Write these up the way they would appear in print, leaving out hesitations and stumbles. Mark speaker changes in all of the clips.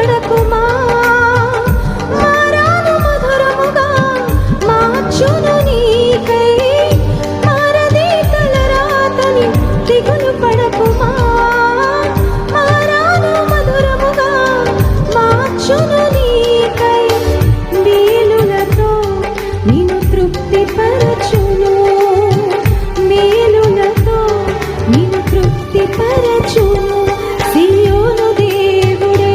Speaker 1: పడకుమా మారాను మధురముగా మార్చును నీకై మారదే తలరాతని దిగులు పడకుమా మారాను మధురముగా మార్చును నీకై మేలులతో నిన్ను తృప్తిపరచును మేలులతో నిన్ను తృప్తిపరచును సియోను దేవుడే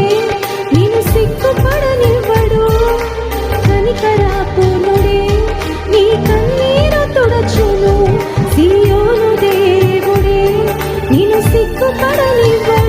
Speaker 1: నిన్ను సిగ్గుపడనివ్వడు కనికరాపూర్ణుడే నీ కన్నీరు తుడచును సియోను దేవుడే నిన్ను సిగ్గుపడనివ్వడు